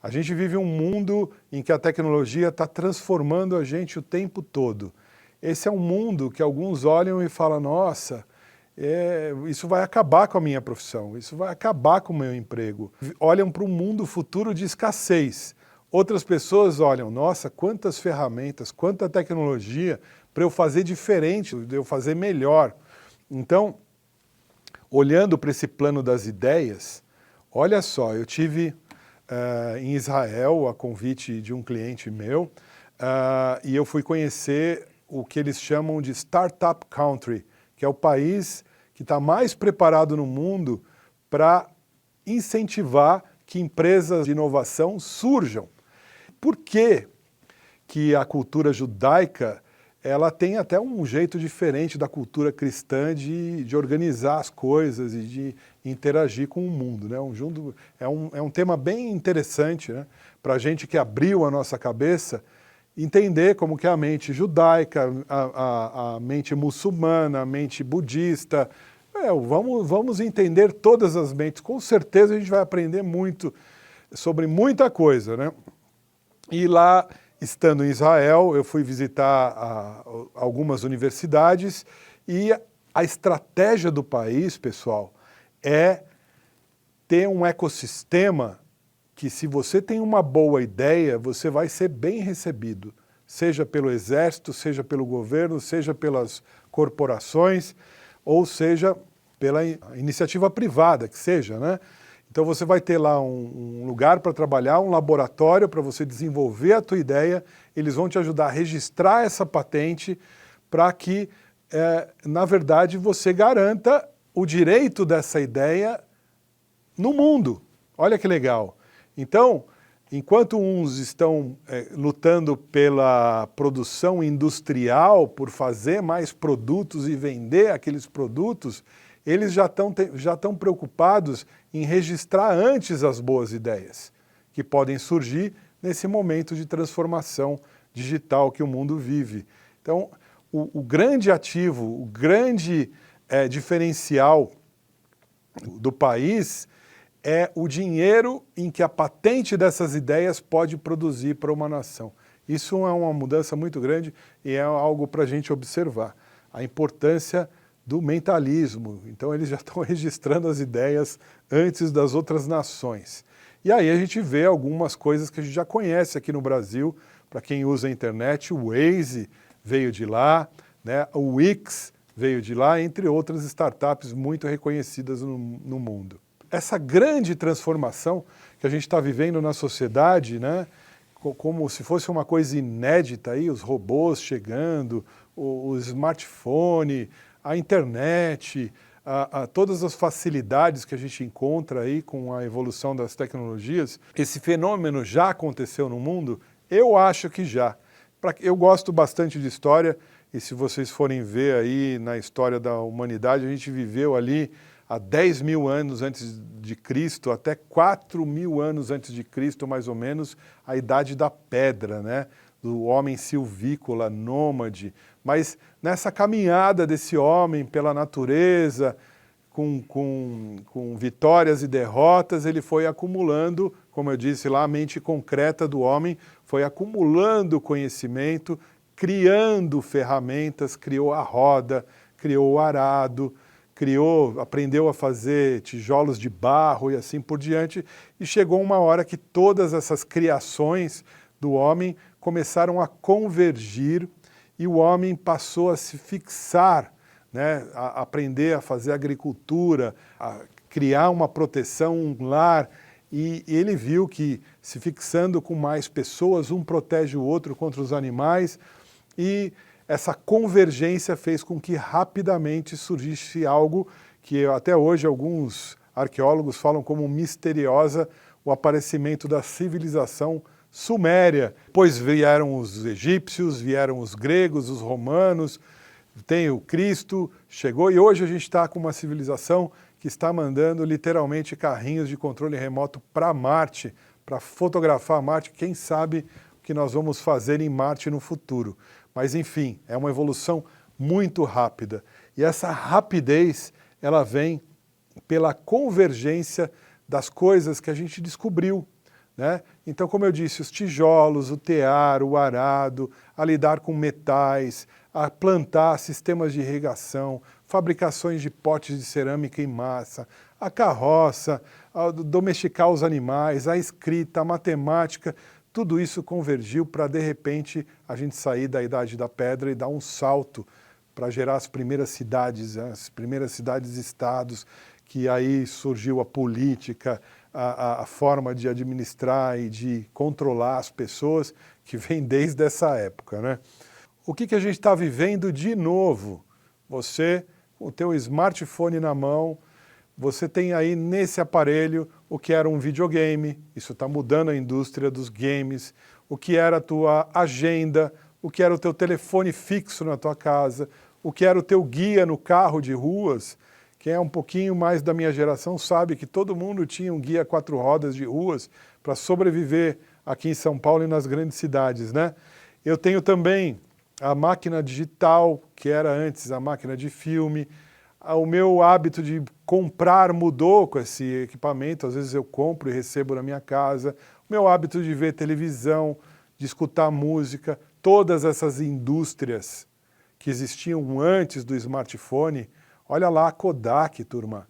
A gente vive um mundo em que a tecnologia está transformando a gente o tempo todo. Esse é um mundo que alguns olham e falam, nossa, isso vai acabar com a minha profissão, isso vai acabar com o meu emprego. Olham para um mundo futuro de escassez. Outras pessoas olham, nossa, quantas ferramentas, quanta tecnologia para eu fazer diferente, para eu fazer melhor. Então, olhando para esse plano das ideias, olha só, eu tive em Israel, a convite de um cliente meu, e eu fui conhecer o que eles chamam de Startup Country, que é o país que está mais preparado no mundo para incentivar que empresas de inovação surjam. Por que que a cultura judaica ela tem até um jeito diferente da cultura cristã de organizar as coisas e de interagir com o mundo, né? É um tema bem interessante, né? Para a gente que abriu a nossa cabeça, entender como que é a mente judaica, a mente muçulmana, a mente budista. Vamos entender todas as mentes. Com certeza a gente vai aprender muito sobre muita coisa, né? E lá, estando em Israel, eu fui visitar algumas universidades e a estratégia do país, pessoal, é ter um ecossistema que, se você tem uma boa ideia, você vai ser bem recebido, seja pelo exército, seja pelo governo, seja pelas corporações, ou seja pela iniciativa privada, que seja, né? Então você vai ter lá um lugar para trabalhar, um laboratório para você desenvolver a tua ideia, eles vão te ajudar a registrar essa patente para que, na verdade, você garanta o direito dessa ideia no mundo. Olha que legal. Então, enquanto uns estão lutando pela produção industrial, por fazer mais produtos e vender aqueles produtos, eles já estão preocupados em registrar antes as boas ideias que podem surgir nesse momento de transformação digital que o mundo vive. Então, o grande ativo, o grande diferencial do país é o dinheiro em que a patente dessas ideias pode produzir para uma nação. Isso é uma mudança muito grande e é algo para a gente observar. A importância do mentalismo. Então eles já estão registrando as ideias antes das outras nações. E aí a gente vê algumas coisas que a gente já conhece aqui no Brasil, para quem usa a internet, o Waze veio de lá, né? O Wix veio de lá, entre outras startups muito reconhecidas no mundo. Essa grande transformação que a gente está vivendo na sociedade, né? Como se fosse uma coisa inédita, aí, os robôs chegando, o smartphone, a internet, todas as facilidades que a gente encontra aí com a evolução das tecnologias, esse fenômeno já aconteceu no mundo? Eu acho que já. Eu gosto bastante de história, e se vocês forem ver aí na história da humanidade, a gente viveu ali há 10 mil anos antes de Cristo, até 4 mil anos antes de Cristo, mais ou menos, a idade da pedra, né? Do homem silvícola, nômade. Mas nessa caminhada desse homem pela natureza, com vitórias e derrotas, ele foi acumulando, como eu disse lá, a mente concreta do homem foi acumulando conhecimento, criando ferramentas, criou a roda, criou o arado, aprendeu a fazer tijolos de barro e assim por diante, e chegou uma hora que todas essas criações do homem começaram a convergir e o homem passou a se fixar, né, a aprender a fazer agricultura, a criar uma proteção, um lar, e ele viu que se fixando com mais pessoas, um protege o outro contra os animais, e essa convergência fez com que rapidamente surgisse algo que até hoje alguns arqueólogos falam como misteriosa, o aparecimento da civilização suméria. Depois vieram os egípcios, vieram os gregos, os romanos, tem o Cristo, chegou, e hoje a gente está com uma civilização que está mandando literalmente carrinhos de controle remoto para Marte, para fotografar Marte. Quem sabe o que nós vamos fazer em Marte no futuro. Mas enfim, é uma evolução muito rápida. E essa rapidez, ela vem pela convergência das coisas que a gente descobriu, né? Então, como eu disse, os tijolos, o tear, o arado, a lidar com metais, a plantar sistemas de irrigação, fabricações de potes de cerâmica em massa, a carroça, a domesticar os animais, a escrita, a matemática, tudo isso convergiu para, de repente, a gente sair da Idade da Pedra e dar um salto para gerar as primeiras cidades-estados, que aí surgiu a política, a forma de administrar e de controlar as pessoas, que vem desde essa época, né? O que a gente está vivendo de novo? Você, com o teu smartphone na mão, você tem aí nesse aparelho o que era um videogame, isso está mudando a indústria dos games, o que era a tua agenda, o que era o teu telefone fixo na tua casa, o que era o teu guia no carro de ruas. Quem é um pouquinho mais da minha geração sabe que todo mundo tinha um guia 4 rodas de ruas para sobreviver aqui em São Paulo e nas grandes cidades, né? Eu tenho também a máquina digital, que era antes a máquina de filme. O meu hábito de comprar mudou com esse equipamento, às vezes eu compro e recebo na minha casa. O meu hábito de ver televisão, de escutar música, todas essas indústrias que existiam antes do smartphone. Olha lá a Kodak, turma.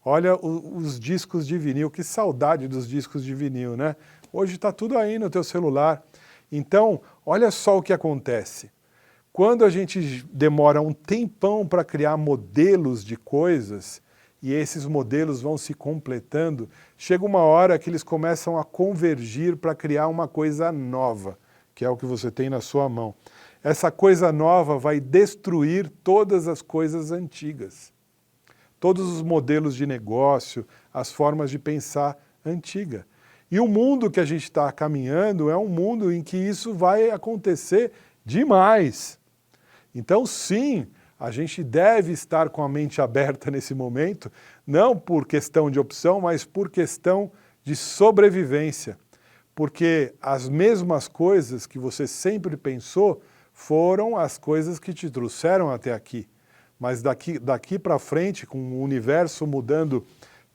Olha os discos de vinil, que saudade dos discos de vinil, né? Hoje está tudo aí no teu celular. Então, olha só o que acontece. Quando a gente demora um tempão para criar modelos de coisas, e esses modelos vão se completando, chega uma hora que eles começam a convergir para criar uma coisa nova, que é o que você tem na sua mão. Essa coisa nova vai destruir todas as coisas antigas. Todos os modelos de negócio, as formas de pensar antiga. E o mundo que a gente está caminhando é um mundo em que isso vai acontecer demais. Então, sim, a gente deve estar com a mente aberta nesse momento, não por questão de opção, mas por questão de sobrevivência. Porque as mesmas coisas que você sempre pensou foram as coisas que te trouxeram até aqui. Mas daqui para frente, com o universo mudando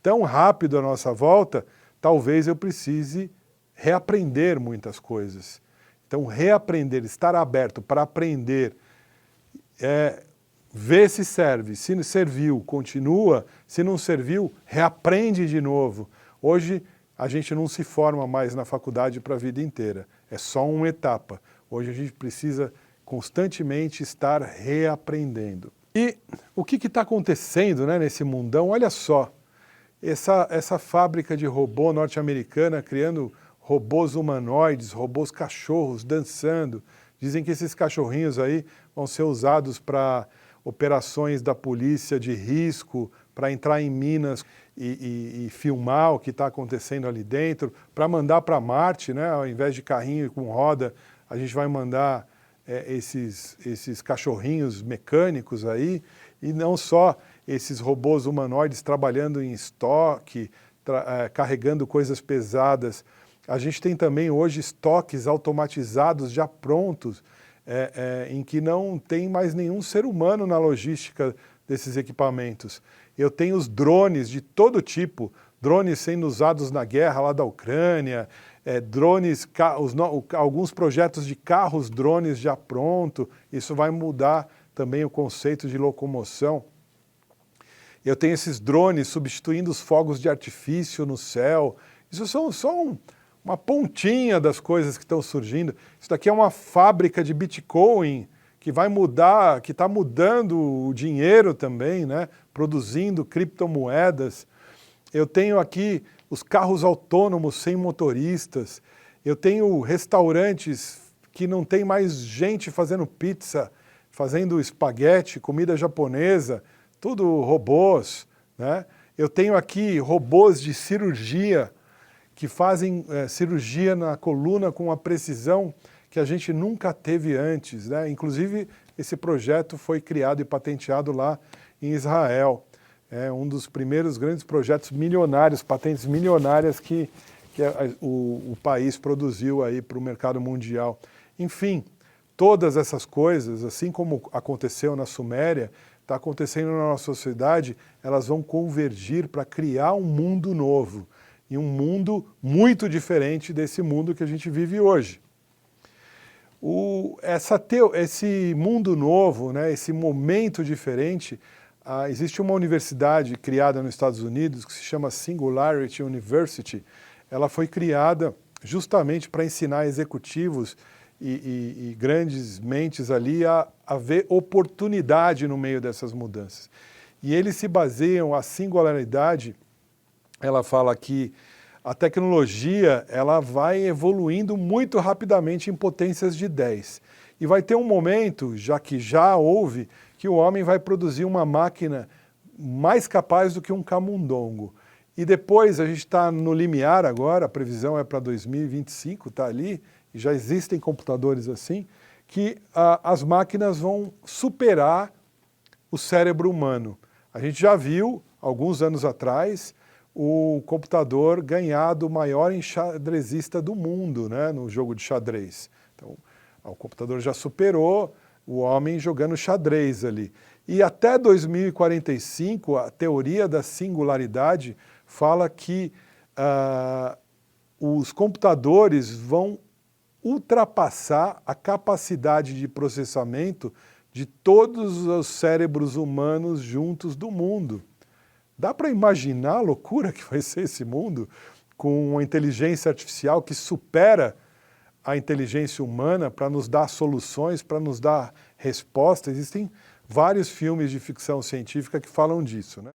tão rápido à nossa volta, talvez eu precise reaprender muitas coisas. Então, reaprender, estar aberto para aprender, ver se serve, se serviu, continua, se não serviu, reaprende de novo. Hoje, a gente não se forma mais na faculdade para a vida inteira, é só uma etapa. Hoje a gente precisa constantemente estar reaprendendo. E o que está acontecendo, né, nesse mundão? Olha só, essa fábrica de robô norte-americana criando robôs humanoides, robôs cachorros dançando. Dizem que esses cachorrinhos aí vão ser usados para operações da polícia de risco, para entrar em minas e filmar o que está acontecendo ali dentro, para mandar para Marte, né, ao invés de carrinho com roda, a gente vai mandar esses cachorrinhos mecânicos aí, e não só esses robôs humanoides trabalhando em estoque, carregando coisas pesadas. A gente tem também hoje estoques automatizados já prontos, em que não tem mais nenhum ser humano na logística desses equipamentos. Eu tenho os drones de todo tipo, drones sendo usados na guerra lá da Ucrânia, drones, alguns projetos de carros drones já pronto, isso vai mudar também o conceito de locomoção. Eu tenho esses drones substituindo os fogos de artifício no céu, isso são só uma pontinha das coisas que estão surgindo. Isso daqui é uma fábrica de Bitcoin que vai mudar, que está mudando o dinheiro também, né? Produzindo criptomoedas. Eu tenho aqui os carros autônomos sem motoristas. Eu tenho restaurantes que não tem mais gente fazendo pizza, fazendo espaguete, comida japonesa, tudo robôs, né? Eu tenho aqui robôs de cirurgia que fazem cirurgia na coluna com uma precisão que a gente nunca teve antes, né? Inclusive, esse projeto foi criado e patenteado lá em Israel. É um dos primeiros grandes projetos milionários, patentes milionárias que o país produziu aí para o mercado mundial. Enfim, todas essas coisas, assim como aconteceu na Suméria, está acontecendo na nossa sociedade, elas vão convergir para criar um mundo novo. em um mundo muito diferente desse mundo que a gente vive hoje. Esse mundo novo, né, esse momento diferente, existe uma universidade criada nos Estados Unidos que se chama Singularity University. Ela foi criada justamente para ensinar executivos e grandes mentes ali a ver oportunidade no meio dessas mudanças. E eles se baseiam, a singularidade, ela fala que a tecnologia ela vai evoluindo muito rapidamente em potências de 10. E vai ter um momento, já que já houve, que o homem vai produzir uma máquina mais capaz do que um camundongo. E depois, a gente está no limiar agora, a previsão é para 2025, está ali, e já existem computadores assim, que as máquinas vão superar o cérebro humano. A gente já viu, alguns anos atrás, o computador ganhar do maior enxadrezista do mundo, né, no jogo de xadrez. Então, o computador já superou o homem jogando xadrez ali. E até 2045, a teoria da singularidade fala que os computadores vão ultrapassar a capacidade de processamento de todos os cérebros humanos juntos do mundo. Dá para imaginar a loucura que vai ser esse mundo com uma inteligência artificial que supera a inteligência humana para nos dar soluções, para nos dar respostas? Existem vários filmes de ficção científica que falam disso, né?